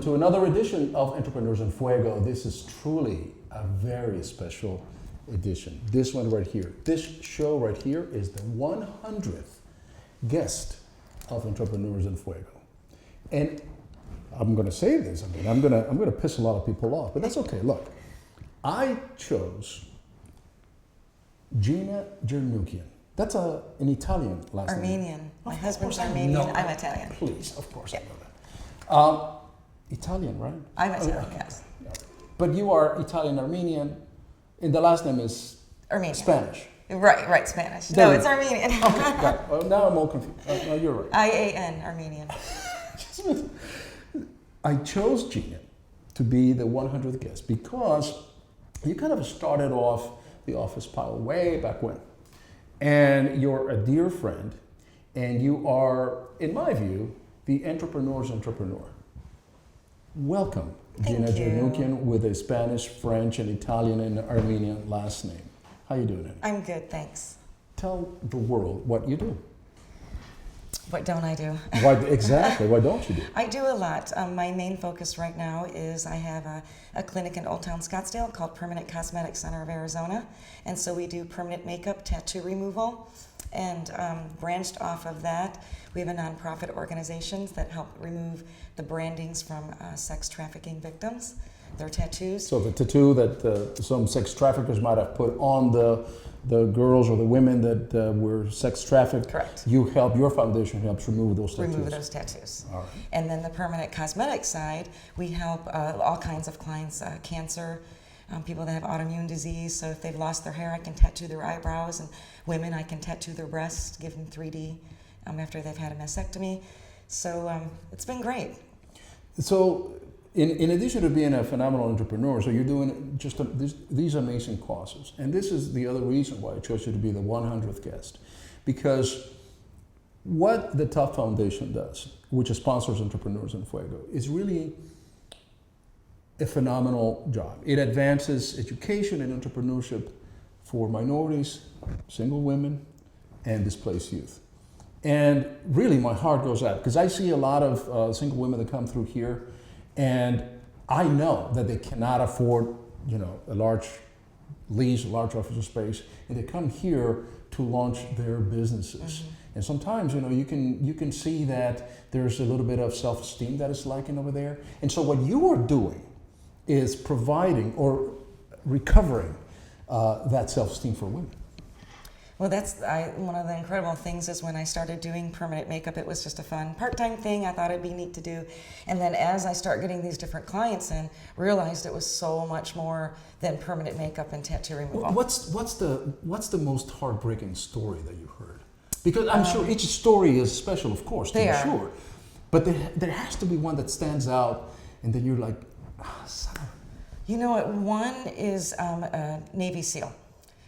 to another edition of Entrepreneurs in Fuego. This is truly a very special edition. This one right here. This show right here is the 100th guest of Entrepreneurs in Fuego. And I'm going to say this. I mean, I'm going to piss a lot of people off, but that's okay. Look, I chose Gina Jernukian. That's an Italian last name. Armenian. My husband's Armenian. I'm Italian. Please, of course Yeah. I know that. Italian, right? I'm Italian, Okay. yes. Yeah. But you are Italian-Armenian, and the last name is Armenian. Spanish. Right, Spanish. There No, you it's go. Armenian. Okay, right. Well, now I'm all confused. No, you're right. IAN, Armenian. I chose Gina to be the 100th guest because you kind of started off the office pile way back when. And you're a dear friend, and you are, in my view, the entrepreneur's entrepreneur. Welcome, Thank Gina you. Jernukian, with a Spanish, French, and Italian and Armenian last name. How you doing? I'm good, thanks. Tell the world what you do. What don't I do? Why exactly? Why don't you do? I do a lot. My main focus right now is I have a clinic in Old Town Scottsdale called Permanent Cosmetic Center of Arizona. And so we do permanent makeup, tattoo removal. And branched off of that, we have a nonprofit organizations that help remove the brandings from sex trafficking victims, their tattoos. So the tattoo that some sex traffickers might have put on the girls or the women that were sex trafficked. Correct. You help, your foundation helps remove those tattoos. Remove those tattoos. All right. And then the permanent cosmetic side, we help all kinds of clients, cancer, people that have autoimmune disease. So if they've lost their hair, I can tattoo their eyebrows. And women, I can tattoo their breasts, give them 3D after they've had a mastectomy. So it's been great. So in addition to being a phenomenal entrepreneur, so you're doing just these amazing causes. And this is the other reason why I chose you to be the 100th guest. Because what the Tough Foundation does, which sponsors Entrepreneurs in Fuego, is really a phenomenal job. It advances education and entrepreneurship for minorities, single women, and displaced youth. And really my heart goes out because I see a lot of single women that come through here, and I know that they cannot afford, a large lease, a large office space, and they come here to launch their businesses. Mm-hmm. And sometimes, you can see that there's a little bit of self-esteem that is lacking over there. And so what you are doing is providing or recovering that self-esteem for women. Well, that's one of the incredible things is when I started doing permanent makeup, it was just a fun part-time thing. I thought it'd be neat to do. And then as I start getting these different clients in, realized it was so much more than permanent makeup and tattoo removal. What's the most heartbreaking story that you heard? Because I'm sure each story is special, of course, to be sure. But there has to be one that stands out, and then you're like, son of... You know what? One is a Navy SEAL.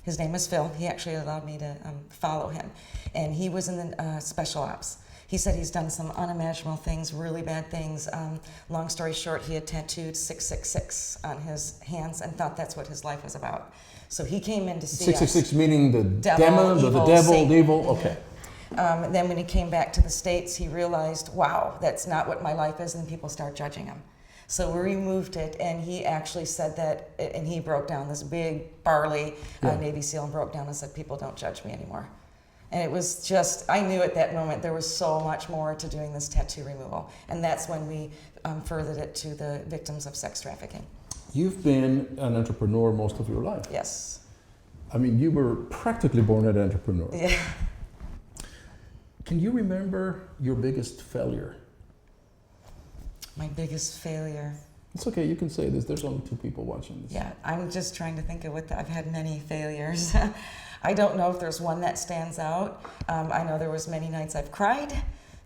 His name is Phil. He actually allowed me to follow him. And he was in the special ops. He said he's done some unimaginable things, really bad things. Long story short, he had tattooed 666 on his hands and thought that's what his life was about. So he came in to see 666 meaning the devil, the devil, okay. Then when he came back to the States, he realized, wow, that's not what my life is, and people start judging him. So we removed it, and he actually said that, and he broke down this big, barley Navy SEAL and broke down and said, people don't judge me anymore. And it was just, I knew at that moment there was so much more to doing this tattoo removal. And that's when we furthered it to the victims of sex trafficking. You've been an entrepreneur most of your life. Yes. I mean, you were practically born an entrepreneur. Yeah. Can you remember your biggest failure? My biggest failure. It's okay, you can say this. There's only 2 people watching this. Yeah, I'm just trying to think of I've had many failures. I don't know if there's one that stands out. I know there was many nights I've cried,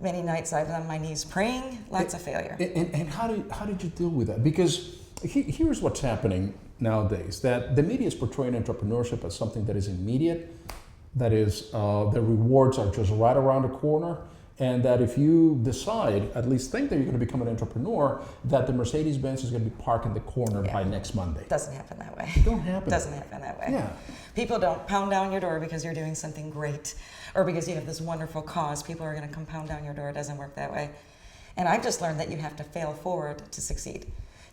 many nights I've on my knees praying, lots of failure. And how did you deal with that? Because here's what's happening nowadays, that the media is portraying entrepreneurship as something that is immediate, that is, the rewards are just right around the corner, and that if you decide, at least think that you're going to become an entrepreneur, that the Mercedes-Benz is going to be parked in the corner by next Monday. Doesn't happen that way. It don't happen. Doesn't happen that way. Yeah. People don't pound down your door because you're doing something great or because you have this wonderful cause. People are going to come pound down your door. It doesn't work that way. And I've just learned that you have to fail forward to succeed.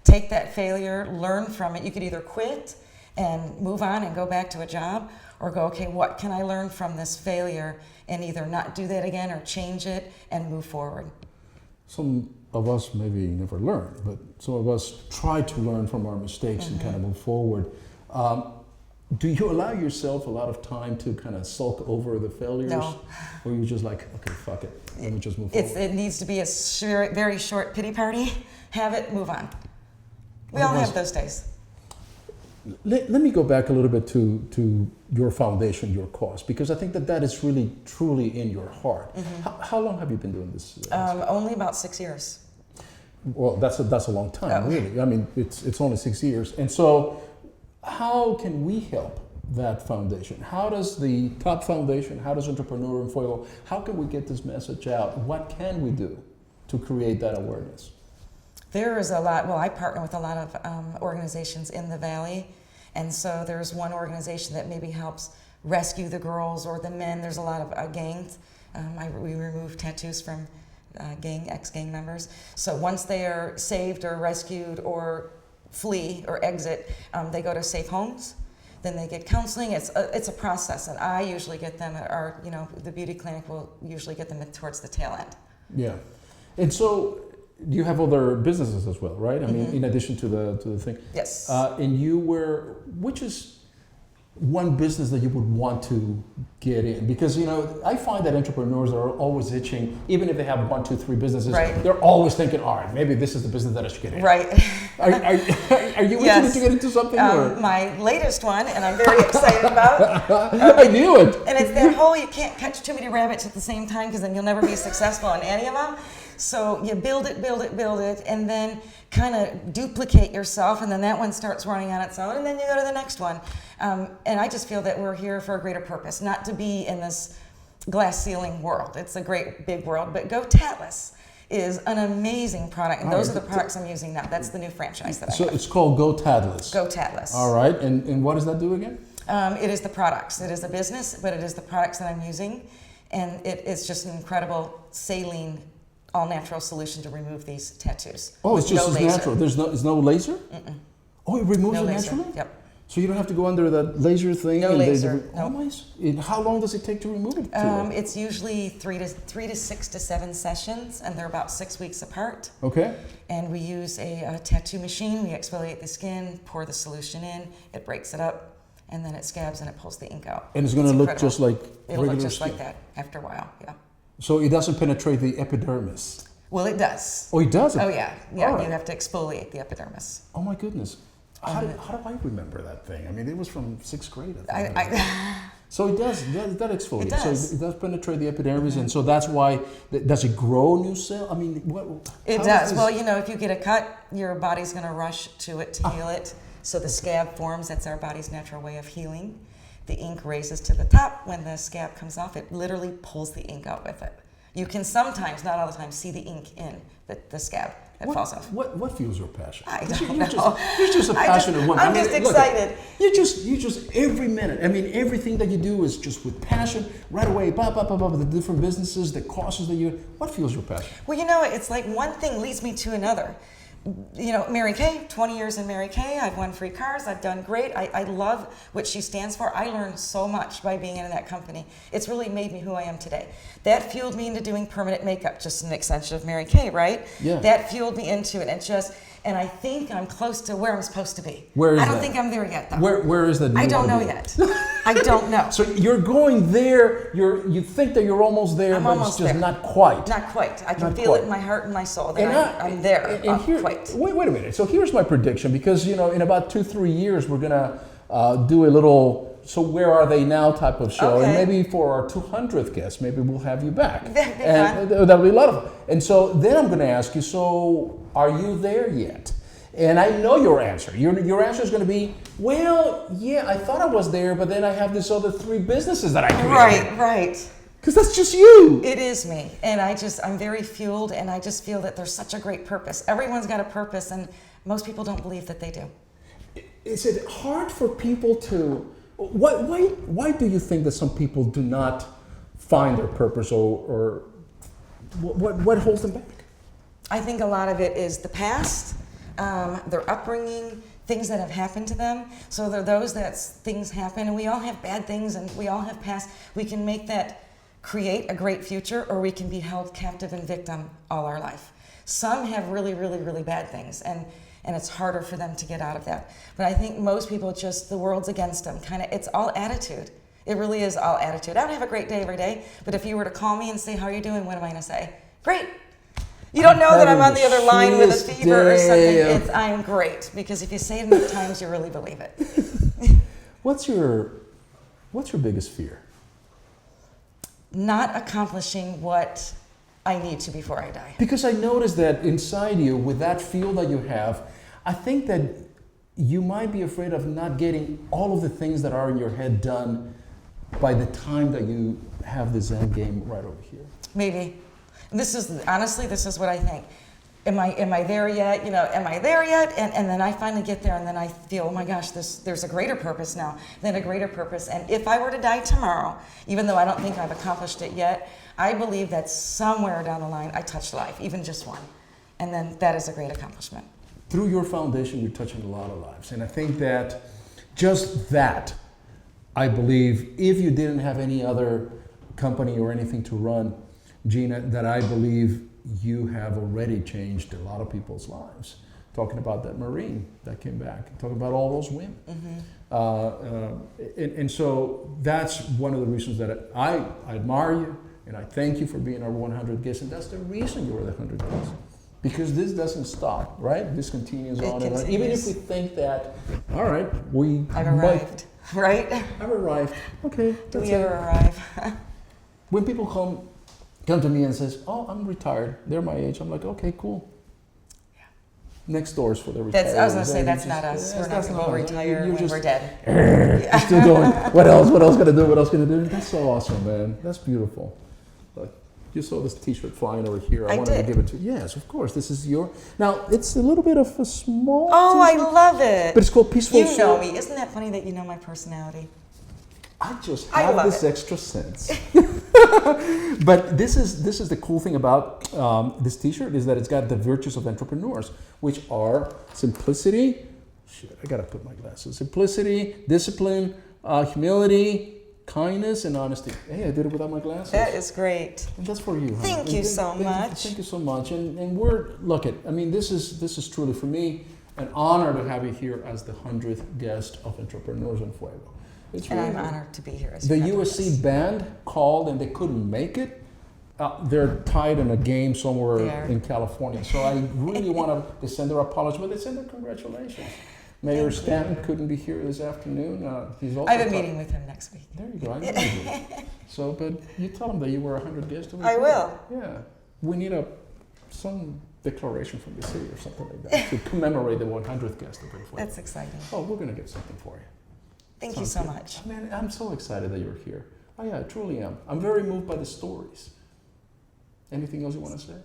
Take that failure, learn from it. You could either quit and move on and go back to a job, or go, okay, what can I learn from this failure, and either not do that again or change it and move forward. Some of us maybe never learn, but some of us try to learn from our mistakes and kind of move forward. Do you allow yourself a lot of time to kind of sulk over the failures? No. Or you just like, okay, fuck it, let me just move forward? It needs to be a very short pity party. Have it, move on. We all have those days. Let me go back a little bit to your foundation, your cause, because I think that is really, truly in your heart. How long have you been doing this? Only about 6 years. Well, that's a long time, really. I mean, it's only 6 years. And so how can we help that foundation? How does the Top Foundation, how does Entrepreneur in Fuego, how can we get this message out? What can we do to create that awareness? There is a lot, well, I partner with a lot of organizations in the Valley, and so there's one organization that maybe helps rescue the girls or the men. There's a lot of gangs. We remove tattoos from ex-gang members. So once they are saved or rescued or flee or exit, they go to safe homes. Then they get counseling. It's a process, and I usually get them, or the beauty clinic will usually get them towards the tail end. Yeah, and so you have other businesses as well, right? I mean, in addition to the thing. Yes. And which is one business that you would want to get in? Because I find that entrepreneurs are always itching, even if they have 1, 2, 3 businesses. Right. They're always thinking, all right, maybe this is the business that I should get in. Right. Are you Yes. itching to get into something? My latest one, and I'm very excited about. I knew it. And it's that whole, you can't catch too many rabbits at the same time, because then you'll never be successful in any of them. So you build it, and then kind of duplicate yourself, and then that one starts running on its own, and then you go to the next one. And I just feel that we're here for a greater purpose, not to be in this glass ceiling world. It's a great big world, but Go Tattless is an amazing product, and those are the products I'm using now. That's the new franchise that I have. So it's called Go Tattless. Go Tattless. All right, and what does that do again? It is the products. It is a business, but it is the products that I'm using, and it is just an incredible saline, all-natural solution to remove these tattoos. Oh, it's just as natural. There's no laser? Mm-mm. Oh, it removes No it laser. naturally? Yep. So you don't have to go under that laser thing? No laser. Oh, nice. And how long does it take to remove it? It's usually 3 to 6 to 7 sessions, and they're about 6 weeks apart. Okay. And we use a tattoo machine. We exfoliate the skin, pour the solution in, it breaks it up, and then it scabs and it pulls the ink out. And it's going to look incredible. just like It'll look regular just skin. like that after a while, yeah. So it doesn't penetrate the epidermis? Well, it does. Oh, it does? Oh, yeah. All right. You have to exfoliate the epidermis. Oh, my goodness. How do I remember that thing? I mean, it was from 6th grade. So it does that exfoliate. It does. So it does penetrate the epidermis, and so that's why. Does it grow new cell? I mean, what? It does. Well, if you get a cut, your body's going to rush to it to heal it. So the scab forms. That's our body's natural way of healing. The ink raises to the top. When the scab comes off, it literally pulls the ink out with it. You can sometimes, not all the time, see the ink in the scab that falls off. What fuels your passion? I don't know. You're just a passionate woman. I'm just excited. You just every minute. I mean, everything that you do is just with passion. Right away, the different businesses, the causes that you. What fuels your passion? Well, it's like one thing leads me to another. Mary Kay, 20 years in Mary Kay, I've won free cars, I've done great. I love what she stands for. I learned so much by being in that company. It's really made me who I am today. That fueled me into doing permanent makeup, just an extension of Mary Kay, right? Yeah. That fueled me into it. And I think I'm close to where I'm supposed to be. Where is I don't that? think I'm there yet, though. Where is that? I don't know yet. I don't know. So you're going there. You think that you're almost there, I'm but almost it's just there. not quite. Not quite. I can Not feel quite. it in my heart and my soul that I'm there. Quite. Wait a minute. So here's my prediction, because in about 2-3 years we're gonna do a little "So where are they now?" type of show, and Okay. maybe for our 200th guest, maybe we'll have you back. That'd be and fun. that'll be a lot of fun. And so then I'm gonna ask you, so are you there yet? And I know your answer. Your answer is going to be, well, yeah, I thought I was there, but then I have this other 3 businesses that I created. Right. Because that's just you. It is me. And I'm very fueled, and I just feel that there's such a great purpose. Everyone's got a purpose, and most people don't believe that they do. Is it hard for people to, why do you think that some people do not find their purpose, or what holds them back? I think a lot of it is the past, their upbringing, things that have happened to them. So there are those that things happen, and we all have bad things, and we all have past. We can make that create a great future, or we can be held captive and victim all our life. Some have really, really, really bad things, and it's harder for them to get out of that. But I think most people just, the world's against them. It's all attitude. It really is all attitude. I don't have a great day every day, but if you were to call me and say, how are you doing? What am I going to say? Great. You don't know that I'm on the other line with a fever or something. I'm great, because if you say it enough times, you really believe it. What's your biggest fear? Not accomplishing what I need to before I die. Because I noticed that inside you, with that feel that you have, I think that you might be afraid of not getting all of the things that are in your head done by the time that you have this end game right over here. Maybe. This is what I think. Am I there yet? Am I there yet? And then I finally get there, and then I feel, oh my gosh, there's a greater purpose now, then a greater purpose. And if I were to die tomorrow, even though I don't think I've accomplished it yet, I believe that somewhere down the line I touched life, even just one. And then that is a great accomplishment. Through your foundation, you're touching a lot of lives. And I think that just that, I believe, if you didn't have any other company or anything to run, Gina, that I believe you have already changed a lot of people's lives. Talking about that Marine that came back, talking about all those women. Mm-hmm. And so that's one of the reasons that I admire you, and I thank you for being our 100 guest, and that's the reason you were the 100 guest. Because this doesn't stop, right? This continues on and on. Even if we think that, all right, I've arrived, right? I've arrived. Okay. Do we ever arrive? When people come to me and says, oh, I'm retired, they're my age, I'm like, okay, cool. Yeah. Next door's for the retired. I was going to say, that's not us. We're not going to retire when we're dead. You're still going, what else going to do, what else going to do? That's so awesome, man. That's beautiful. Look, you saw this t-shirt flying over here. I wanted to give it to you. Yes, of course. This is your, now it's a little bit of a small t-shirt, I love it. but it's called Peaceful Soul. You know me. Isn't that funny that you know my personality? I just have this extra sense. But this is the cool thing about this t-shirt, is that it's got the virtues of entrepreneurs, which are simplicity. Shit, I gotta put my glasses. Simplicity, discipline, humility, kindness, and honesty. Hey, I did it without my glasses. That is great. And that's for you. Thank you so much. Thank you so much. And this is truly for me an honor to have you here as the 100th guest of Entrepreneurs in Fuego. And I'm honored to be here. The USC band called and they couldn't make it. They're tied in a game somewhere in California. So I really want to send their apology, but they send their congratulations. Mayor Stanton couldn't be here this afternoon. He's also I have a meeting with him next week. There you go. I know you do. So, but you tell him that you were 100 guests. I will. Yeah. We need some declaration from the city or something like that to commemorate the 100th guest of Fuego. That's exciting. Oh, we're going to get something for you. Thank you so much. Man, I'm so excited that you're here. Oh yeah, I truly am. I'm very moved by the stories. Anything else you want to say?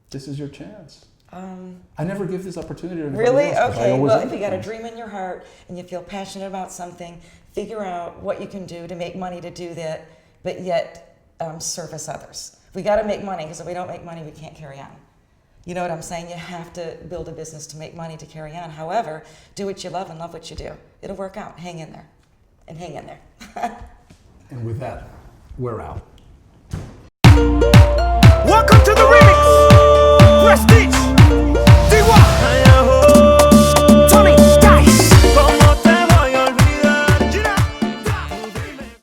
This is your chance. I never give this opportunity to anybody Really? else, Okay. Well, if you got a dream in your heart and you feel passionate about something, figure out what you can do to make money to do that, but yet service others. We got to make money, because if we don't make money, we can't carry on. You know what I'm saying? You have to build a business to make money to carry on. However, do what you love and love what you do. It'll work out. Hang in there. And hang in there. And with that, we're out.